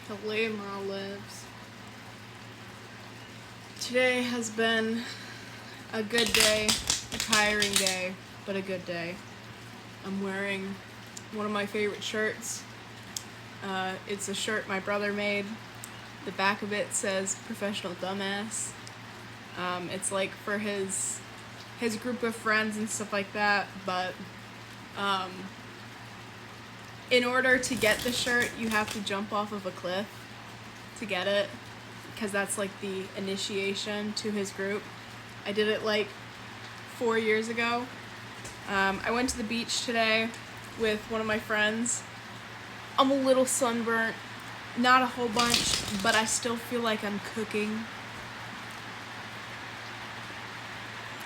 The llama lives. Today has been a good day, a tiring day, but a good day. I'm wearing one of my favorite shirts. It's a shirt my brother made. The back of it says "Professional Dumbass." It's like for his group of friends and stuff like that, but in order to get the shirt, you have to jump off of a cliff to get it, because that's like the initiation to his group. I did it like 4 years ago. I went to the beach today with one of my friends. I'm a little sunburnt, not a whole bunch, but I still feel like I'm cooking.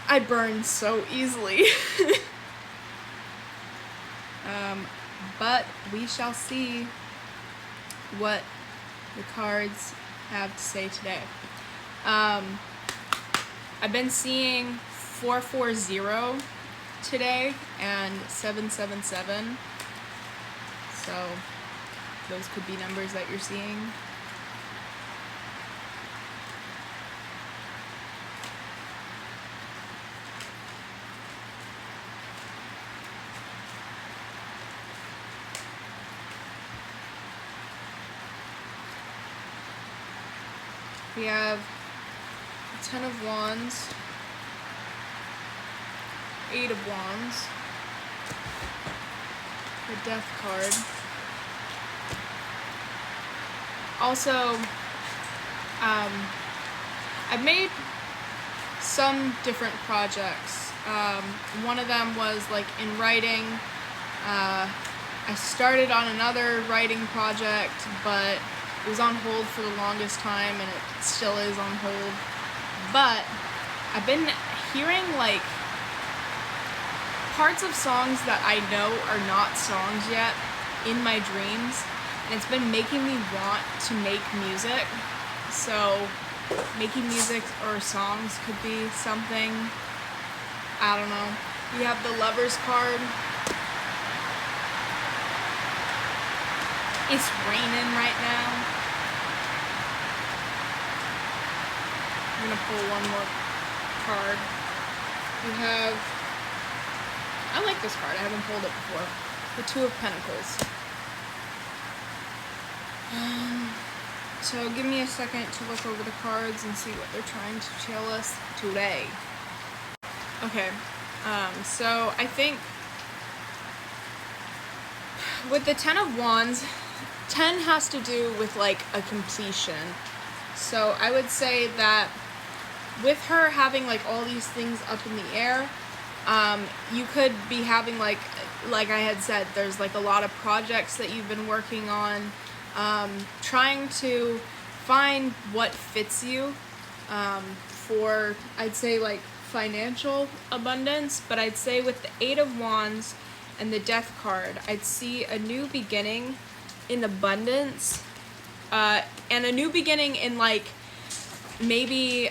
I burn so easily. But we shall see what the cards have to say today. I've been seeing 440 today and 777. So those could be numbers that you're seeing. We have the 10 of Wands, 8 of Wands, the Death card. Also, I've made some different projects. One of them was like in writing. I started on another writing project, but it was on hold for the longest time, and it still is on hold. But I've been hearing like parts of songs that I know are not songs yet in my dreams, and it's been making me want to make music. So making music or songs could be something. I don't know. We have the Lovers card. It's raining right now. I'm gonna pull one more card. We have, I like this card, I haven't pulled it before. The Two of Pentacles. So give me a second to look over the cards and see what they're trying to tell us today. Okay, so I think with the 10 of Wands, 10 has to do with like a completion. So I would say that with her having like all these things up in the air, you could be having like I had said, there's like a lot of projects that you've been working on, trying to find what fits you for, I'd say, like financial abundance. But I'd say with the 8 of Wands and the Death card, I'd see a new beginning in abundance, and a new beginning in like maybe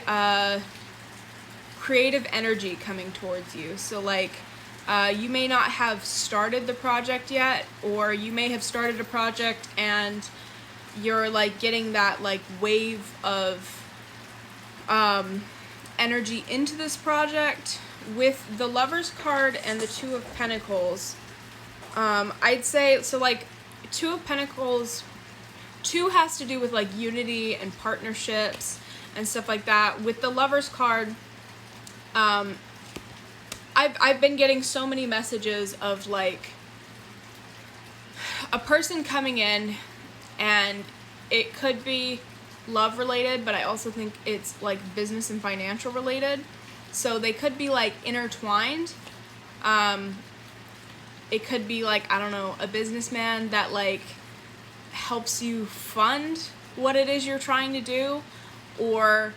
creative energy coming towards you. So like you may not have started the project yet, or you may have started a project and you're like getting that like wave of energy into this project. With the Lovers card and the Two of Pentacles, I'd say, so like Two of Pentacles, 2 has to do with like unity and partnerships and stuff like that. With the Lovers card, I've been getting so many messages of like a person coming in, and it could be love related, but I also think it's like business and financial related. So they could be like intertwined. It could be like, I don't know, a businessman that like helps you fund what it is you're trying to do, or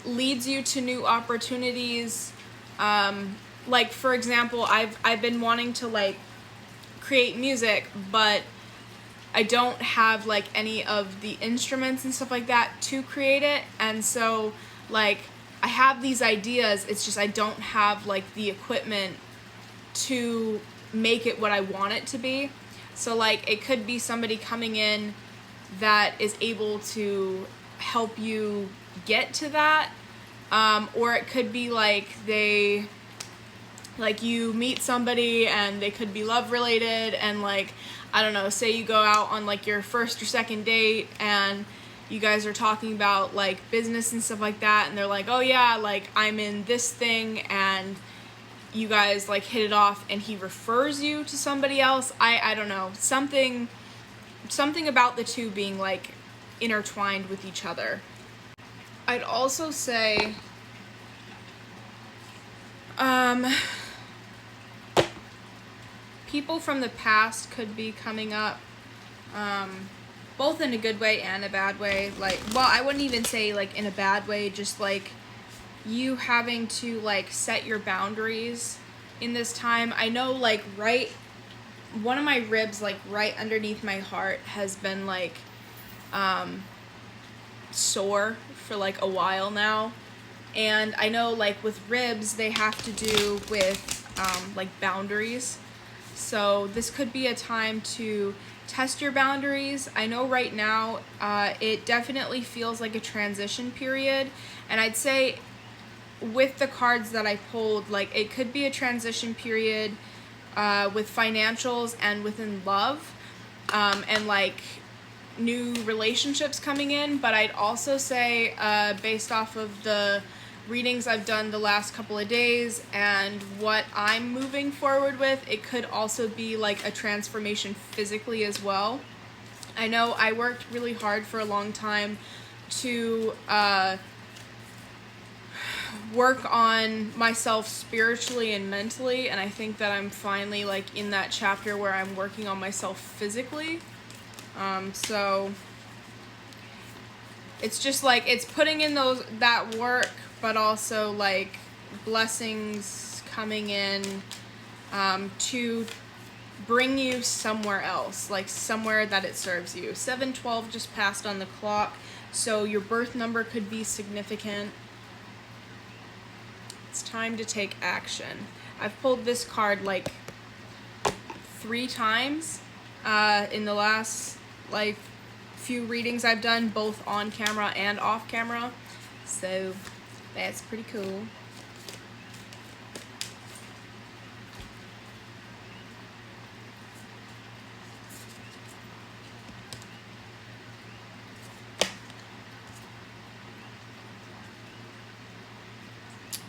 leads you to new opportunities. Like for example, I've been wanting to like create music, but I don't have like any of the instruments and stuff like that to create it. And so like I have these ideas, it's just I don't have like the equipment to make it what I want it to be. So like it could be somebody coming in that is able to help you get to that. Or it could be like you meet somebody and they could be love related, and like, I don't know, say you go out on like your first or second date and you guys are talking about like business and stuff like that, and they're like, oh yeah, like I'm in this thing, and you guys like hit it off and he refers you to somebody else. I don't know, something about the two being like intertwined with each other. I'd also say people from the past could be coming up, both in a good way and a bad way. Like, well, I wouldn't even say like in a bad way, just like you having to like set your boundaries in this time. I know like one of my ribs, like right underneath my heart, has been like sore for like a while now. And I know like with ribs, they have to do with like boundaries. So this could be a time to test your boundaries. I know right now it definitely feels like a transition period. And I'd say with the cards that I pulled, like it could be a transition period with financials and within love, and like new relationships coming in. But I'd also say based off of the readings I've done the last couple of days and what I'm moving forward with, it could also be like a transformation physically as well. I know I worked really hard for a long time to work on myself spiritually and mentally, and I think that I'm finally like in that chapter where I'm working on myself physically. So it's just like it's putting in that work, but also like blessings coming in to bring you somewhere else, like somewhere that it serves you. 712 just passed on the clock, so your birth number could be significant. It's time to take action. I've pulled this card like 3 times in the last like few readings I've done, both on camera and off camera, so that's pretty cool.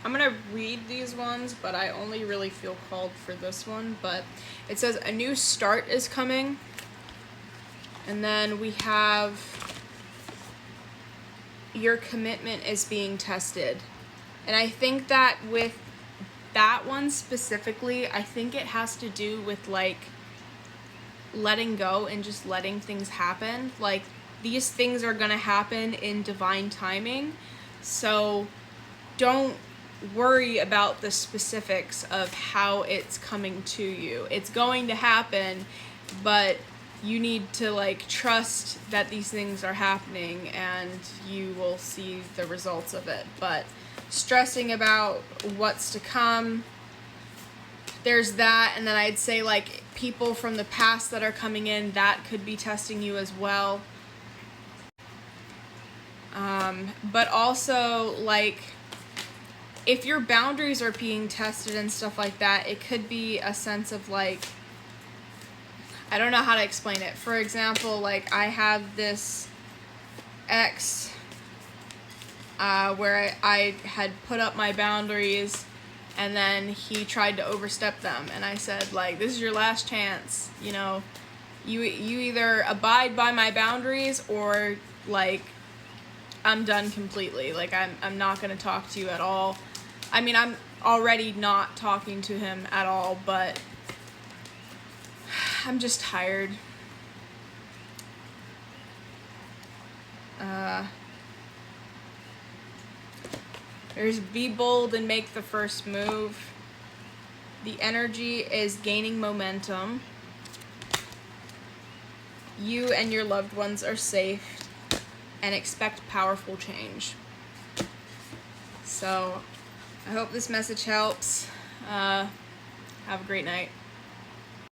I'm gonna read these ones, but I only really feel called for this one. But it says a new start is coming. And then we have your commitment is being tested. And I think that with that one specifically, I think it has to do with like letting go and just letting things happen. Like these things are gonna happen in divine timing. So don't worry about the specifics of how it's coming to you. It's going to happen, but you need to like trust that these things are happening and you will see the results of it. But stressing about what's to come, there's that. And then I'd say like people from the past that are coming in, that could be testing you as well. But also like if your boundaries are being tested and stuff like that, it could be a sense of like, I don't know how to explain it. For example, like I have this ex where I had put up my boundaries and then he tried to overstep them, and I said like, this is your last chance, you know, you either abide by my boundaries or like I'm done completely. Like I'm not gonna talk to you at all. I mean, I'm already not talking to him at all, but I'm just tired. There's be bold and make the first move. The energy is gaining momentum. You and your loved ones are safe, and expect powerful change. So I hope this message helps. Have a great night.